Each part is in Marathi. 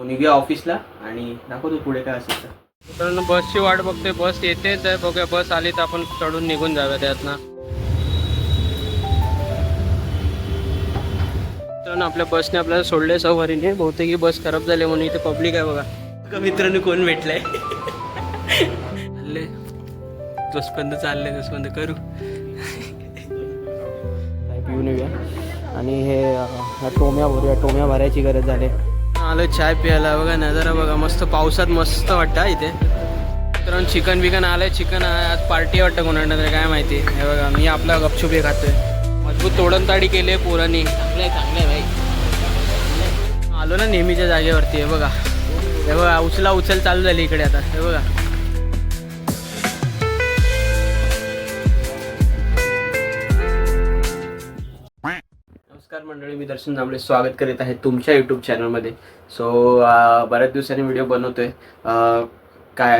निघूया ऑफिसला आणि दाखवतो पुढे काय असेल तर. मित्रांनो बसची वाट बघतोय, बस येतेच आहे, बघूया बस आली तर आपण चढून निघून जाऊया त्यातनं. मित्रांनो आपल्या बसने आपल्याला सोडले सवारीने, बहुतेक ही बस खराब झाली म्हणून इथे पब्लिक आहे बघा. मित्रांनो कोण भेटलाय चालले जोसपर्यंत चालले जोसपर्यंत करू काय पिऊन येऊया आणि हे टोम्या भरूया, टोम्या भरायची गरज झाली. आलं चाय प्यायला बघा, नजारा बघा मस्त, पावसात मस्त वाटतं इथे. मित्रांनो चिकन बिकन आलंय, चिकन आज पार्टी वाटतं कोणाला तरी काय माहिती. हे बघा मी आपला गपचुपी खातोय, मजबूत तोडण ताडी केली आहे पोरांनी. चांगले भाई, आलो ना नेहमीच्या जागेवरती. हे बघा हे बघा उचल चालू झाली इकडे आता. हे बघा नमस्कार मंडळी, मी दर्शन जांभळे स्वागत करीत आहे तुमच्या यूट्यूब चॅनलमध्ये. सो बऱ्याच दिवसांनी व्हिडिओ बनवतोय.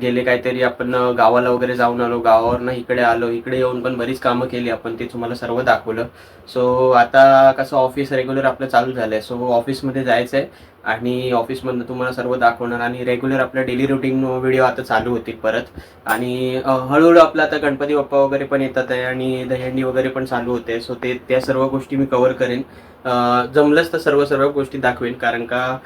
गेले काहीतरी आपण गावाला वगैरे जाऊन आलो, गावावरनं इकडे आलो, इकडे येऊन पण बरीच कामं केली आपण, ते तुम्हाला सर्व दाखवलं. सो आता कसं ऑफिस रेग्युलर आपलं चालू झालं आहे, सो ऑफिसमध्ये जायचं आहे आणि ऑफिसमधनं तुम्हाला सर्व दाखवणार. आणि रेग्युलर आपल्या डेली रुटीन व्हिडिओ आता चालू होतील परत. आणि हळूहळू आपलं आता गणपती बाप्पा वगैरे पण येतात आहे आणि दहीहंडी वगैरे पण चालू होते. सो त्या सर्व गोष्टी मी कव्हर करेन. जमलंच तर सर्व गोष्टी दाखवेन, कारण का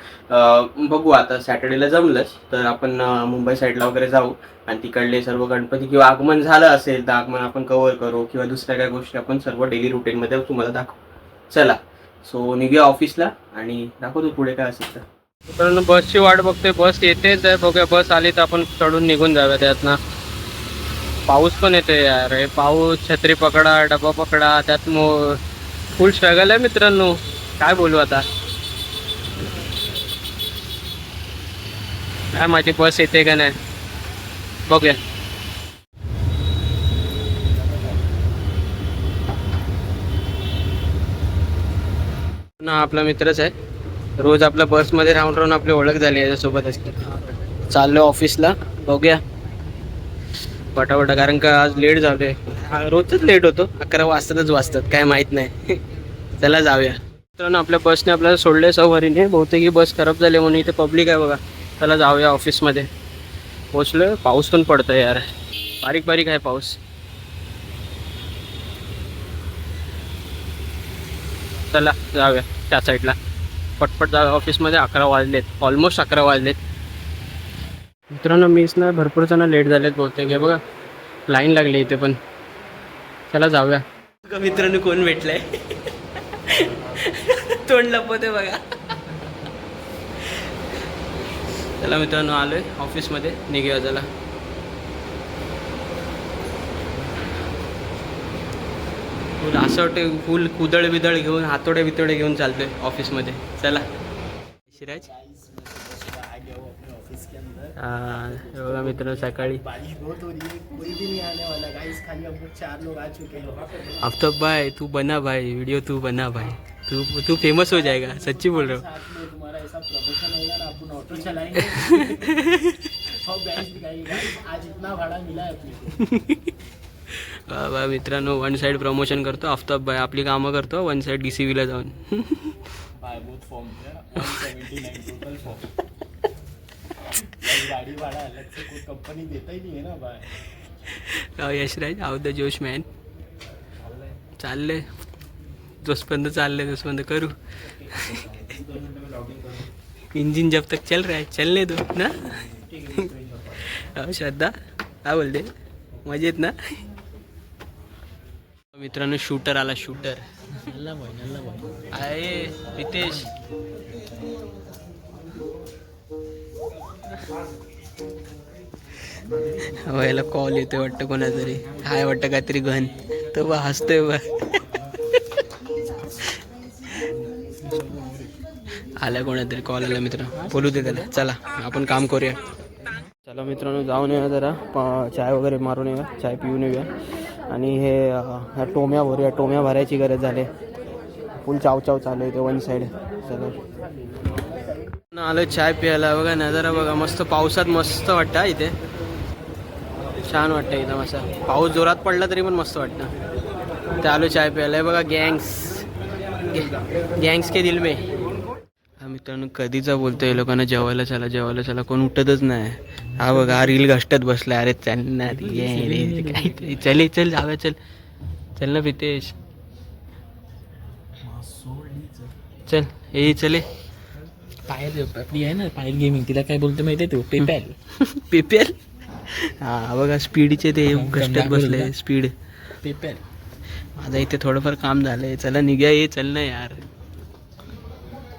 बघू आता सॅटर्डेला जमलंच तर आपण मुंबई साईडला वगैरे जाऊ आणि तिकडले सर्व गणपती किंवा आगमन झालं असेल तर आगमन आपण कव्हर करू किंवा दुसऱ्या काही गोष्टी आपण सर्व डेली रुटीनमध्ये तुम्हाला दाखवू. चला सो निघूया ऑफिसला आणि दाखवतो पुढे काय असेल तर. मित्रांनो बसची वाट बघतोय, बस येतेच आहे, बघूया बस आली तर आपण चढून निघून जाऊया त्यातनं. पाऊस पण येतोय यार, हे पाऊस, छत्री पकडा, डबा पकडा, त्यात फुल स्ट्रगल आहे मित्रांनो, काय बोलू आता. काय माहिती बस येते का नाही, बघूया. ना आपला मित्रच आहे, रोज आपल्या बसमध्ये राहून राहून आपली ओळख झाली याच्यासोबतच. चाललो ऑफिसला, बघूया पटापटा, कारण का आज लेट झालोय. रोजच लेट होतो, 11 वाजतात काय माहीत नाही. चला जाऊया. मित्रांनो आपल्या बसने आपल्याला सोडले सवारीने, बहुतेक ही बस खराब झाली म्हणून इथे पब्लिक आहे बघा. चला जाऊया ऑफिसमध्ये. पोचलोय, पाऊस पण पडतोय यार, बारीक बारीक आहे पाऊस. चला जाऊया त्या साईडला, पटपट जाऊया ऑफिसमध्ये. 11 वाजलेत, ऑलमोस्ट 11 वाजलेत. मित्रांनो मीच ना भरपूर जण लेट झालेत बहुतेक. हे बघा लाईन लागली इथे पण. चला जाऊया. मित्रांनो कोण भेटलाय तोंड लपवते बघा. चला मित्रांनो आलोय ऑफिसमध्ये, निघूया. चला फुल असं वाटतं, फुल कुदळ बिदळ घेऊन, हातोडे बितोडे घेऊन चालतोय ऑफिसमध्ये. चला शिराज. हे बघा मित्रांनो सकाळी आफ्ताब भाई तू बना भाई, वीडियो तू बना भाई, तू फेमस हो जाएगा, सच्ची बोल रहा हूँ. बाबा मित्रांनो वन साइड प्रमोशन करतो आफ्ताब भाई, आपली कामं करतो वन साइड DCVला जाऊन. गाड़ी भाड़ा अलग से कोई कंपनी देता ही नहीं है ना भाई. यशराज आउट द जोश मॅन. चालले जोसपर्यंत चालले जोसपर्यंत करू. इंजिन जब तक चल रहा है चलने दो ना. श्रद्धा काय बोलते, मजेत ना. मित्रांनो शूटर आला, शूटर आहे रितेश. याला कॉल येतोय वाटतं कोणातरी, हाय वाटतं काहीतरी घन, तो बा हसतोय बा. आला कोणातरी कॉल आला मित्र, बोलू दे त्याला. चला आपण काम करूया. चला मित्रांनो जाऊन येऊया, जरा चाय वगैरे मारून येऊया, चाय पिऊन येऊया आणि हे टोम्या भरूया, टोम्या भरायची गरज झाली. फुल चाव चालू आहे ते वन साईड. चला आलो चाय प्यायला बघा, नजारा बघा मस्त, पावसात मस्त वाटतं इथे, छान वाटतं इथं. मस्त पाऊस जोरात पडला तरी पण मस्त वाटतं. ते आलो चाय प्यायला. बघा गँग्स के दिल में. मित्रांनो कधीचा बोलतोय हे लोकांना जेवायला चला कोण उठतच नाही. हा बघा हा रील घष्टत बसला. अरे चल ना काहीतरी चल जाऊया चल ना प्रितेश चल ए चले. पायल आपली आहे ना पायल गेमिंग तिला काय बोलतो माहिती आहे तू पेपॅल हा बघा स्पीडचे ते घष्टत बसले स्पीड. पेपॅल माझं इथे थोडंफार काम झालंय. चला निघ्या ये चल ना यार.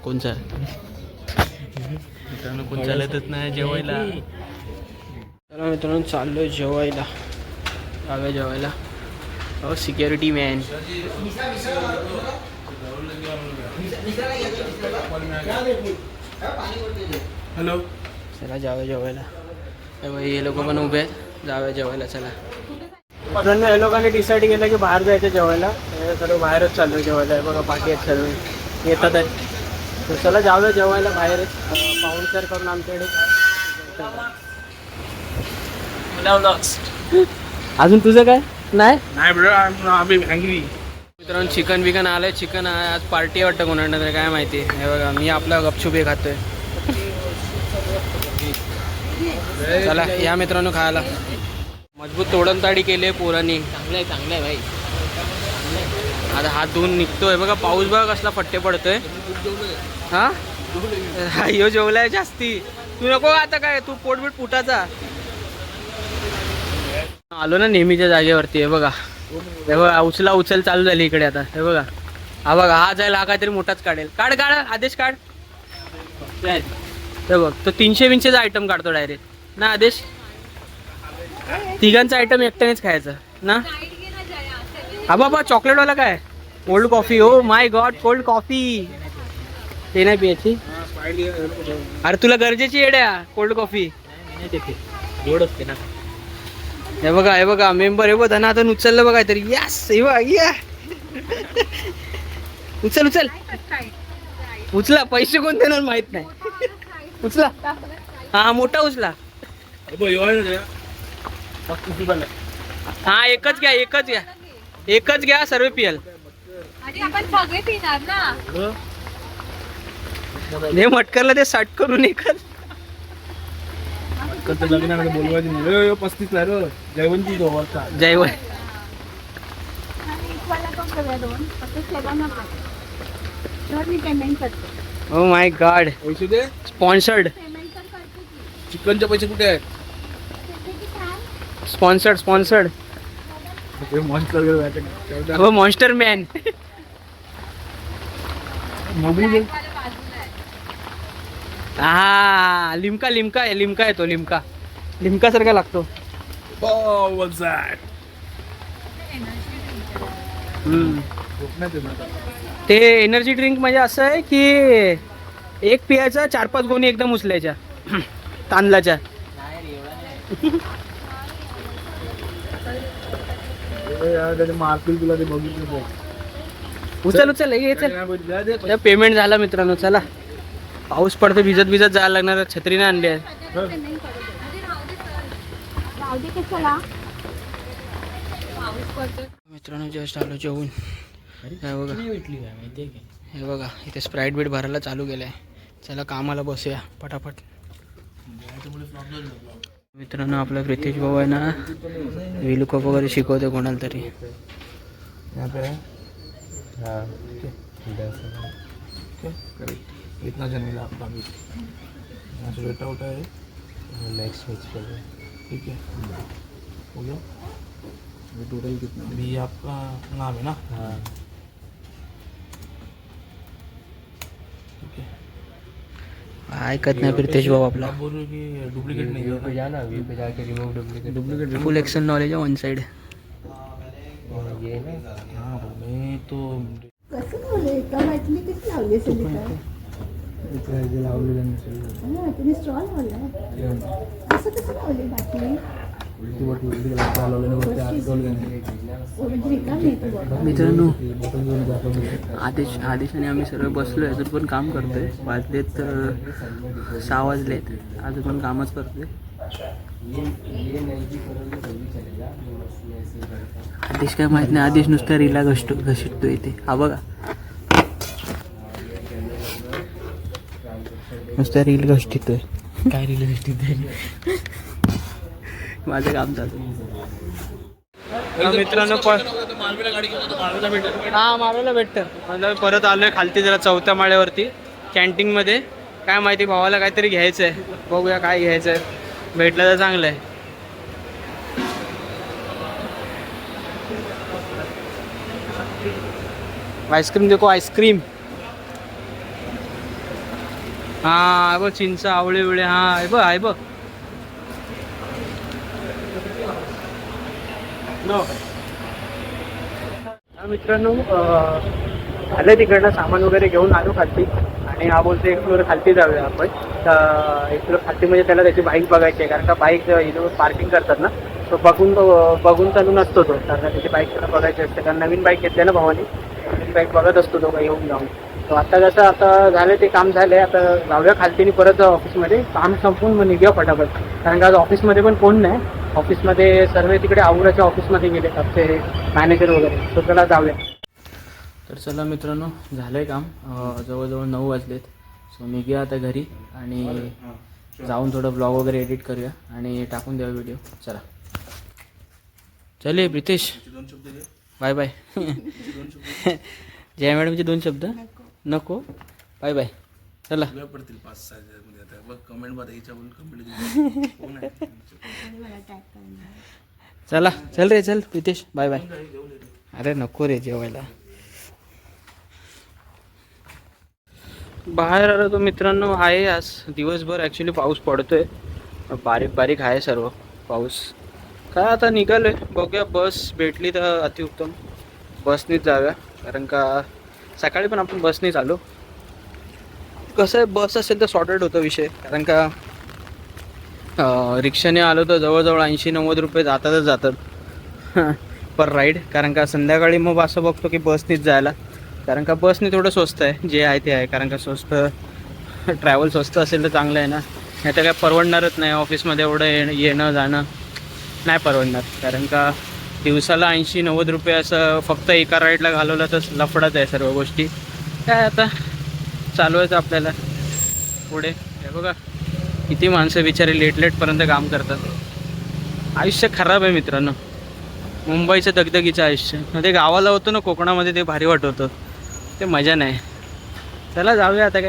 कोणचा मित्रांनो कोण चालतच नाही जेवायला. चला मित्रांनो चाललोय जेवायला. जाऊया जेवायला. हो सिक्युरिटी मॅन हॅलो. चला जाऊया जेवायला. हे लोक पण उभे आहेत. जाऊया जेवायला चला. मित्रांनो या लोकांनी डिसाईड केलं की बाहेर जायचं जेवायला. हे सर्व बाहेरच चाललो जेवायला. बघा पाठी आहेत सर्व येतात आहेत. तर चला जाऊया जेवायला बाहेरच. पाहुणचार करून आमच्याकडे. अजून तुझं काय नाही. मित्रांनो चिकन बिकन आलंय. चिकन आज पार्टी वाटतं कोणाला तरी काय माहिती. हे बघा मी आपला गपचूप हे खातोय. चला या मित्रांनो खायला. मजबूत तोडणताडी केली आहे पोरांनी. चांगलं आहे भाई. आता हात धुवून निघतोय. बघा पाऊस बघा कसला फट्टे पडतोय. हा ह्यो जेवलाय जास्ती. तू नको आता काय तू पोटबीट फुटाचा. आलो ना नेहमीच्या जागेवरती. हे बघा उचल चालू झाली इकडे आता. हे बघा हा बघा हा जायला हा काहीतरी मोठाच काढेल. काढ आदेश काढ. हे बघ तो 300-200चा आयटम काढतो डायरेक्ट ना आदेश. तिघांचा आयटम एकट्यानेच खायचा ना. हा बाबा चॉकलेटवाला काय cold coffee. O my God cold coffee. ते नाही पियाची. अरे तुला गरजेची येड्या कोल्ड कॉफी. गोड असते ना. हे बघा मेंबर हे बघ धनातून उचललं बघा तरी. यस या उचल उचला. पैसे कोण देणार माहित नाही. उचला हा मोठा उचला. हा एकच घ्या सर्व पियल. हे मटकरला ते सट करून एकच. बोलवायचं 35 ला Jayvanti Jayvant. Oh my God. पैसे दे. स्पॉन्सर्ड. चिकनचे पैसे कुठे आहेत. स्पॉन्सर्ड हो मॉन्स्टर मॅन. हा लिमका आहे तो. लिमका सारखा लागतो. ते एनर्जी ड्रिंक म्हणजे असं आहे की एक पियाचा 4-5 गोणी एकदम उचलायच्या तांदळाच्या. मारतील तुला ते बघितलं. उचल ये चल. पेमेंट झाला मित्रांनो. चला पाऊस पडतो भिजत जायला लागणार. छत्रीने आणली आहे मित्रांनो. जस्ट आलो जेवून. हे बघा इथे स्प्राईट बीट भरायला चालू केलंय. चला कामाला बसूया पटापट. मित्रांनो आपला प्रितेश भाऊ आहे ना विलुकप वगैरे शिकवतो कोणाला तरी. इतना जमीन आपका भी बेटा उठा है. नेक्स्ट ठीक है हो गया. टोटल कितना भी आपका नाम है ना. हाँ ठीक है. ऐकत नाही प्रितेश भाऊ आपला. आप बोल रहे कि डुप्लीकेट नहीं है. पे जाना व्यू पे जाके रिमूव डुप्लीकेट फुल एक्शन नॉलेज आहे वन साइड. ये ना. हाँ मैं तो कसं बोलले एका बाटली किती लावली असेल तुम्ही स्टॉल लावलाय. असं कसं लावली बाटली. मित्रांनो आदेश आणि आम्ही सर्व बसलोय. अजून पण काम करतोय. वाजलेत 6 वाजलेत. अजून पण कामच करतोय. आदेश काय माहित नाही. आदेश नुसता रीला घसटतो इथे. हा बघा नुसत्या रील गोष्टीतोय. काय रिलेटिव्ह माझं काम चालू. मित्रांनो हा मारायला भेटतं. मला परत आलोय खालती जरा 4थ्या माळ्यावरती कॅन्टीनमध्ये. काय माहिती भावाला काहीतरी घ्यायचं आहे, बघूया काय घ्यायचं आहे. भेटलं तर चांगलं आहे. आईस्क्रीम देखो आईस्क्रीम. हा बघ चिंच आवळे बिळे. हा आहे बघ आहे बघ. मित्रांनो आलं तिकडनं सामान वगैरे घेऊन आलो खालती आणि हा बोलतो एक फ्लोर खालती जाऊया आपण. तर एक फ्लोर खालती म्हणजे त्याला त्याची बाईक बघायची आहे, कारण का बाईक इथं पार्किंग करतात ना, तो बघून चालू नसतो तो, कारण त्याची बाईक त्याला बघायची असते. कारण नवीन बाईक घेतली ना भावाने, नवीन बाईक बघत असतो तो काही येऊन जाऊन. तो आता कसं आता झालं ते काम झालं आहे, आता जाऊया खालतीने परत ऑफिसमध्ये. काम संपून मग निघूया फटाफट, कारण का आज ऑफिसमध्ये पण कोण नाही. ऑफिसमध्ये सर्व तिकडे आवराच्या ऑफिसमध्ये गेले आमचे मॅनेजर वगैरे. तो त्याला जाऊया. तर चला मित्रांनो झालं आहे काम. जवळजवळ 9 वाजलेत. सो निघूया आता घरी आणि जाऊन थोडं ब्लॉग वगैरे एडिट करूया आणि टाकून द्यावा व्हिडिओ. चला चले प्रितेश, बाय बाय. जय मॅडमचे 2 शब्द नको. Bye bye. चला पडतील 5-6 मध्ये. आता बघ कमेंट मध्ये कमेंट. चला चल रे चल प्रितेश, बाय बाय. अरे नको रे जेवायला. बाहेर आलो तो मित्रांनो. आहे आज दिवसभर ॲक्च्युली पाऊस पडतोय, बारीक बारीक आहे सर्व पाऊस. काय आता निघालोय, बघूया बस भेटली तर अतिउत्तम, बसनीच जाऊया. कारण का सकाळी पण आपण बसनीच आलो. कसं आहे बस असेल तर सॉर्टेड होतं विषय, कारण का रिक्षाने आलो तर जवळजवळ 80-90 रुपये जातात पर राईड. कारण का संध्याकाळी मग असं बघतो की बसनीच जायला, कारण का बसने थोडं स्वस्त आहे, जे आहे ते आहे. कारण का स्वस्त ट्रॅव्हल स्वस्त असेल तर चांगलं आहे ना, नाही तर काय परवडणारच नाही. ऑफिसमध्ये एवढं येणं जाणं नाही परवडणार, कारण का दिवसाला 80-90 रुपये असं फक्त एका राईडला घालवलं तर लफडत आहे सर्व गोष्टी. काय आता चालू आहे आपल्याला पुढे. हे बघा किती माणसं बिचारी लेटपर्यंत काम करतात. आयुष्य खराब आहे मित्रांनो, मुंबईचं दगदगीचं आयुष्य. ते गावाला होतं ना कोकणामध्ये, ते भारी वाटत होतं, ते मजा नाही. चला जाऊया आता.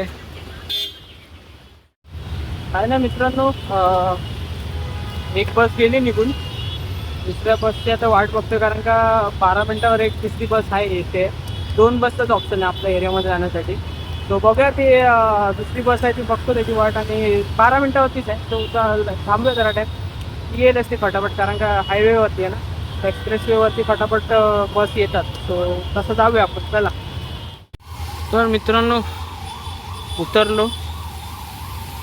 काय ना मित्रांनो, एक बस गेली निघून, दुसऱ्या बसची आता वाट बघतो. कारण का 12 मिनटावर एक तिसरी बस आहे इथे. 2 बसचाच ऑप्शन आहे आपल्या एरियामध्ये जाण्यासाठी. तो बघूया ती दुसरी बस आहे ती बघतो त्याची वाट, आणि 12 मिनटावरतीच आहे. तो थांबूया जरा टाईम, येईलच ती फटाफट. कारण का हायवेवरती आहे ना, एक्सप्रेसवेवरती फटाफट बस येतात. सो तसं जाऊया आपण. चला तर मित्रांनो उतरलो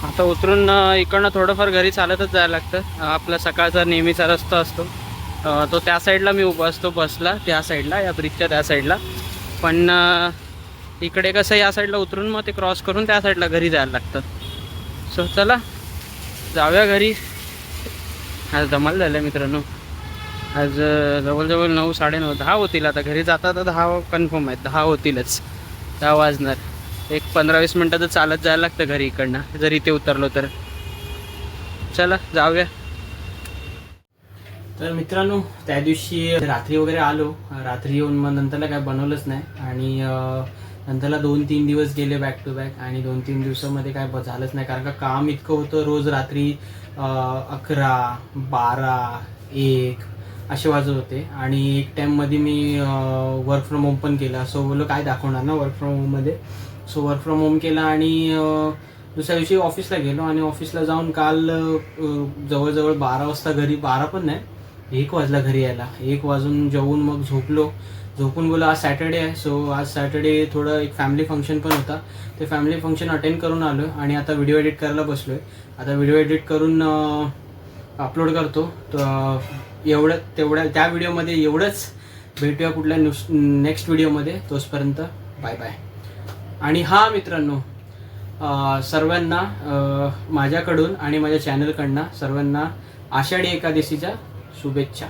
आता. उतरून इकडनं थोडंफार घरी चालतच जायला लागतं. आपला सकाळचा नेहमीचा रस्ता असतो तो त्या साईडला मी उभा असतो बसला, त्या साईडला, या ब्रिजच्या त्या साईडला. पण इकडे कसं या साईडला उतरून मग ते क्रॉस करून त्या साईडला घरी जायला लागतं. सो चला जाऊया घरी. आज धमाल झालं आहे मित्रांनो. आज जवळजवळ 9, 9:30, 10 होतील. आता घरी जाता तर 10 कन्फर्म आहेत, 10 होतीलच, 10 वाजणार. एक 15-20 मिनटं तर चालत जायला लागतं घरी इकडनं, जर इथे उतरलो तर. चला जाऊया. तर मित्रांनो त्या दिवशी रात्री वगैरे आलो. रात्री येऊन मग नंतरला काय बनवलंच नाही, आणि नंतरला 2-3 दिवस गेले बॅक टू बॅक, आणि 2-3 दिवसामध्ये काय झालंच नाही. कारण का काम इतकं होतं. रोज रात्री 11, 12, 1 असे वाजत होते. आणि एक टाईममध्ये मी वर्क फ्रॉम होम पण केला. सो बोललो काय दाखवणार ना वर्क फ्रॉम होममध्ये. सो वर्क फ्रॉम होम केला आणि दुसऱ्या दिवशी ऑफिसला गेलो. आणि ऑफिसला जाऊन काल जवळजवळ 12 वाजता घरी, 12 पण नाही, 1 वाजला घरी यायला. 1 वाजून जेवून मग झोपून बोला आज सॅटर्डे आहे. सो आज सॅटर्डे थोडं एक फॅमिली फंक्शन पण होता, ते फॅमिली फंक्शन अटेंड करून आलो. आणि आता व्हिडिओ एडिट करायला बसलो आहे. आता व्हिडिओ एडिट करून अपलोड करतो. तर त्या व्हिडिओमध्ये एवढंच. भेटूया कुठल्या नेक्स्ट व्हिडिओमध्ये. तोचपर्यंत बाय बाय. आणि हा मित्रांनो सर्वांना माझ्याकडून आणि माझ्या चॅनलकडनं सर्वांना आषाढी एकादशीच्या शुभेच्छा.